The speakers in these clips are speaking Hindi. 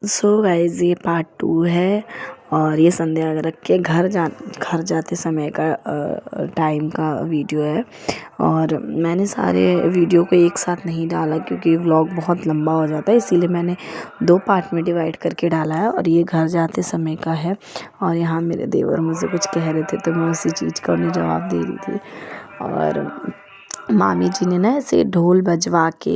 सो गाइज़ ये पार्ट 2 है और ये संध्या रख के घर जाते समय का टाइम का वीडियो है। और मैंने सारे वीडियो को एक साथ नहीं डाला क्योंकि व्लॉग बहुत लंबा हो जाता है, इसीलिए मैंने 2 पार्ट में डिवाइड करके डाला है। और ये घर जाते समय का है। और यहाँ मेरे देवर मुझसे कुछ कह रहे थे तो मैं उसी चीज़ का उन्हें जवाब दे रही थी। और मामी जी ने ना ऐसे ढोल बजवा के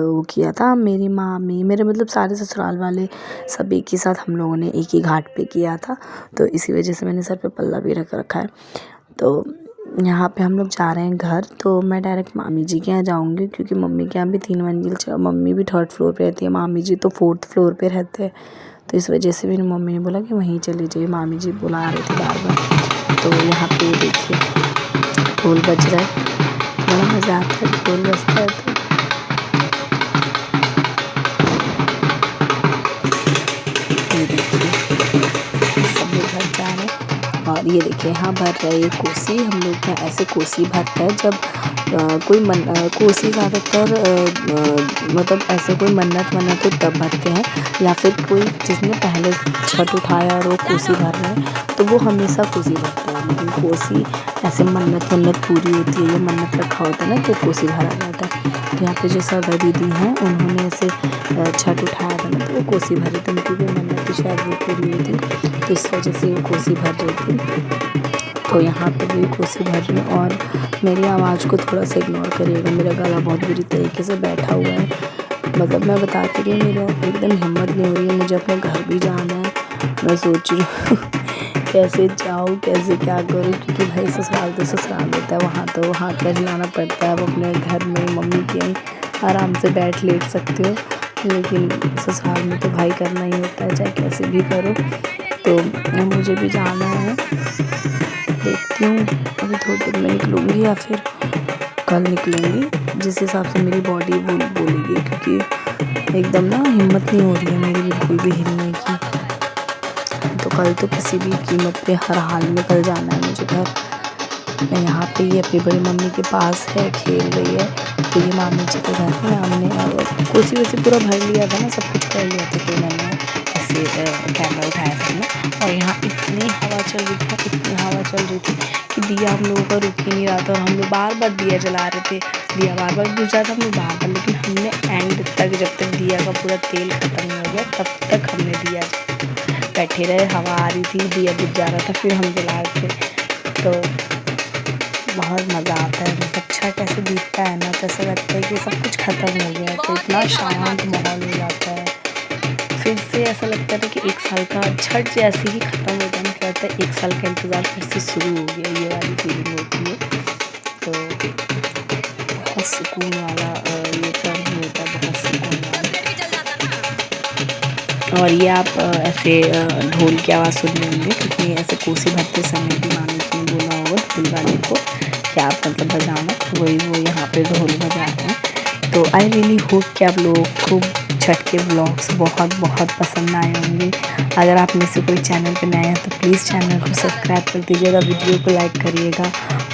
वो किया था। मेरी मामी मेरे मतलब सारे ससुराल वाले सब एक ही साथ हम लोगों ने एक ही घाट पे किया था, तो इसी वजह से मैंने सर पे पल्ला भी रख रखा है। तो यहाँ पे हम लोग जा रहे हैं घर, तो मैं डायरेक्ट मामी जी के यहाँ जाऊँगी क्योंकि मम्मी के यहाँ भी 3 मंजिल, मम्मी भी 3rd फ्लोर पे रहती है, मामी जी तो 4th फ्लोर पे रहते हैं। तो इस वजह से मेरी मम्मी ने बोला कि वहीं चली जाइए, मामी जी बुला रही थी बार बार। तो यहाँ पे देखिए ढोल बज रहा है, बड़ा मज़ा आता है ढोल बजता है तो। ये देखिए सब लोग घर जा रहे हैं और ये देखिए यहाँ भर रहा है ये कोसी। हम लोग यहाँ ऐसे कोसी भरता है जब कोसी ज़्यादातर मतलब ऐसे कोई मन्नत हो तब भरते हैं, या फिर कोई जिसने पहले छठ उठाया और वो कोसी भर रहे हैं तो वो हमेशा कोसी भरता है। लेकिन कोसी ऐसे मन्नत पूरी होती है, ये मन्नत रखा होता है ना तो कोसी भरा जाता है। तो यहाँ पे जो सगा दीदी हैं उन्होंने ऐसे छठ उठाया था ना तो वो कोसी भरी थी, उनकी भी मन्नत की शायद वो पूरी हुई थी, तो इस वजह से वो कोसी भर रही थी। तो यहाँ पे भी कोसी भर रही हूँ। और मेरी आवाज़ को थोड़ा सा इग्नोर करिएगा, मेरा गला बहुत बुरी तरीके से बैठा हुआ है। मतलब मैं बताती रही हूँ, मेरा एकदम हिम्मत नहीं हो रही है, मुझे अपने घर भी जाना है। मैं सोच रही हूँ कैसे जाऊँ, कैसे क्या करूँ, क्योंकि भाई ससुराल तो ससुराल होता है, वहाँ तो वहाँ कर लाना पड़ता है। अब अपने घर में मम्मी के यहीं आराम से बैठ लेट सकते हो, लेकिन ससुराल में तो भाई करना ही होता है चाहे कैसे भी करो। तो मुझे भी जाना है, देखती हूँ अभी थोड़ी देर में निकलूँगी या फिर कल निकलूँगी, जिस हिसाब से मेरी बॉडी बोलेगी, क्योंकि एकदम ना हिम्मत नहीं हो रही है मेरी बिल्कुल भी हिलने की। तो कल तो किसी भी कीमत पे हर हाल में कल जाना है मुझे घर। मैं यहाँ पे ये अपनी बड़ी मम्मी के पास है, खेल रही है। तो ये मामी जी के घर में हमने कोसी वैसे पूरा भर लिया था ना, सब कुछ कर लिया था, तो मैंने ऐसे कैमरा उठाया था ना। और यहाँ इतनी हवा चल रही थी कि दिया हम लोगों का रुक ही नहीं रहा था, और हम लोग बार बार दिया जला रहे थे। दिया बार बार बुझ रहा था, हम लोग बार बार, लेकिन हमने एंड तक जब तक दिया का पूरा तेल ख़त्म नहीं हो गया तब तक हमने दिया बैठे रहे। हवा आ रही थी, दिया बुझ जा रहा था, फिर हम जला रहे थे। तो बहुत मज़ा आता है, मतलब छठ ऐसे बीतता है ना तो ऐसा लगता है कि सब कुछ ख़त्म हो गया, तो इतना शांत माहौल हो जाता है। फिर से ऐसा लगता था कि 1 साल का छठ जैसे ही ख़त्म हो जाने से लगता है 1 साल का इंतज़ार फिर से शुरू हो गया, ये वाली फीलिंग होती है। तो बहुत सुकून वाला ये पर्व होता है, बहुत सुकून वाला। और ये आप ऐसे ढोल की आवाज़ सुन रहे होंगे क्योंकि ऐसे कोसी भरते समय भी मामी जी ने बोला होगा ढोल वाले को कि आप मतलब बजाना, तो वही वो यहाँ पे ढोल बजा रहे हैं। तो आई रियली होप कि आप लोगों को छठ के व्लॉग्स बहुत पसंद आए होंगे। अगर आप में से कोई चैनल पे नया है तो प्लीज़ चैनल को सब्सक्राइब कर दीजिएगा, वीडियो को लाइक करिएगा।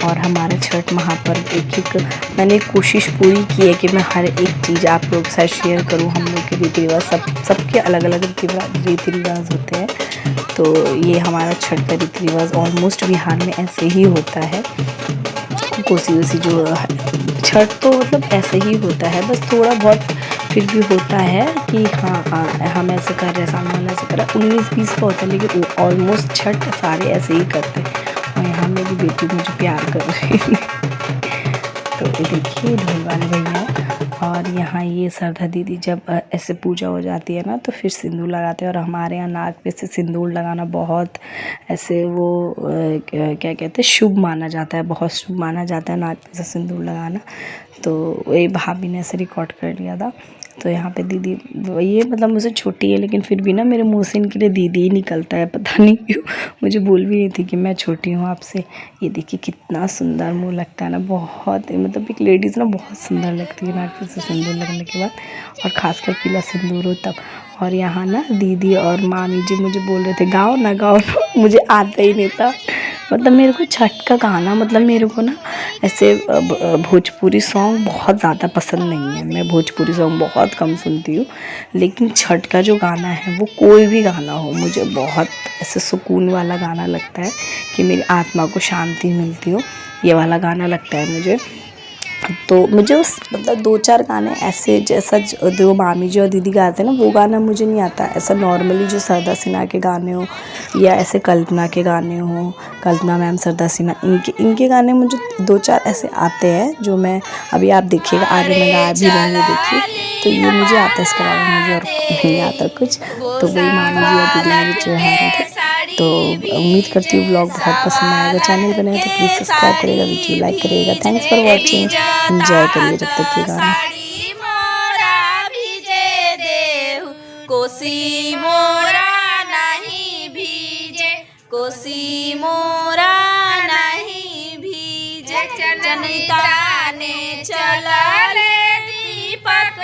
और हमारे छठ महापर्व एक मैंने कोशिश पूरी की है कि मैं हर एक चीज़ आप लोग के साथ शेयर करूँ। हम लोग के रीति रिवाज सबके अलग अलग रीति रिवाज होते हैं, तो ये हमारा छठ का रीति रिवाज ऑलमोस्ट बिहार में ऐसे ही होता है। कोसी वोसी जो छठ तो मतलब ऐसे ही होता है, बस थोड़ा बहुत फिर भी होता है कि हाँ हम ऐसे कर रहे हैं, सामने वाला ऐसे कर रहा है, 19-20 का होता है, लेकिन ऑलमोस्ट छठ सारे ऐसे ही करते हैं। और यहाँ मेरी बेटी मुझे प्यार कर रही है तो ये देखिए ढोल वाले भैया। और यहाँ ये सरधा दीदी जब ऐसे पूजा हो जाती है ना तो फिर सिंदूर लगाते हैं, और हमारे यहाँ नाक पे से सिंदूर लगाना बहुत ऐसे वो क्या कहते हैं, शुभ माना जाता है, बहुत शुभ माना जाता है नाक पे से सिंदूर लगाना। तो ये भाभी ने ऐसे रिकॉर्ड कर लिया था। तो यहाँ पे दीदी ये मतलब मुझसे छोटी है, लेकिन फिर भी ना मेरे मुँह से इनके लिए दीदी ही निकलता है, पता नहीं क्यों। मुझे भूल भी नहीं थी कि मैं छोटी हूँ आपसे। ये देखिए कितना सुंदर मुँह लगता है ना, बहुत मतलब एक लेडीज़ ना बहुत सुंदर लगती है नाक पे से सिंदूर लगने के बाद, और ख़ासकर पीला सिंदूर हो तब। और यहाँ ना दीदी और मामी जी मुझे बोल रहे थे गाओ ना मुझे आता ही नहीं था, मतलब मेरे को छठ का गाना, मतलब मेरे को ना ऐसे भोजपुरी सॉन्ग बहुत ज़्यादा पसंद नहीं है। मैं भोजपुरी सॉन्ग बहुत कम सुनती हूँ, लेकिन छठ का जो गाना है वो कोई भी गाना हो मुझे बहुत ऐसे सुकून वाला गाना लगता है कि मेरी आत्मा को शांति मिलती हो, ये वाला गाना लगता है मुझे। तो मुझे उस मतलब 2-4 गाने ऐसे, जैसा जो मामी जी और दीदी गाते हैं ना, वो गाना मुझे नहीं आता। ऐसा नॉर्मली जो सरदा सिन्हा के गाने हो या ऐसे कल्पना के गाने हो, कल्पना मैम, सरदा सिन्हा, इनके गाने मुझे 2-4 ऐसे आते हैं जो मैं अभी आप देखिएगा आगे मैं गा भी रही हूँ, देखिए। तो ये मुझे आता है, इसके अलावा मुझे और नहीं आता कुछ। तो वही मामी जी और दीदी मुझे चिढ़ा रहे थे। तो उम्मीद करती हूँ ब्लॉग बहुत पसंद आएगा। चैनल पर नए तो प्लीज़ सब्सक्राइब करिएगा, वीडियो लाइक करिएगा। Thanks for watching. एंजॉय करिए जब तक ये गाना। साड़ी मोरा भीजे देहु, कोसी मोरा नहीं भीजे, कोसी मोरा नहीं भीजे। चनिता ने चलले दीपक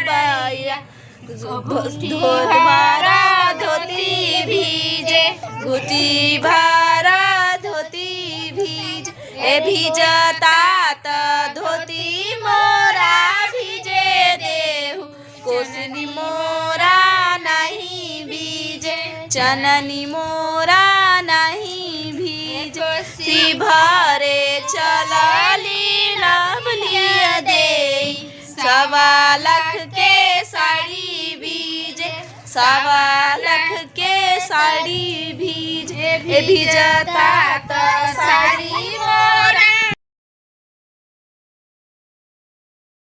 बैया, धोत भरा धोती भीजे, घुटी भरा धोती भीज। ए भीजता त धोती मोरा भीजे देहु, कोसनी मोरा नहीं भीजे, चननी मोरा नहीं भीजे। कोसी भरे चलली लवलिया देई, 1.25 लाख के साड़ी भीजे, 1.25 लाख के साड़ी भीजे। ए भीजता त साड़ी मोरा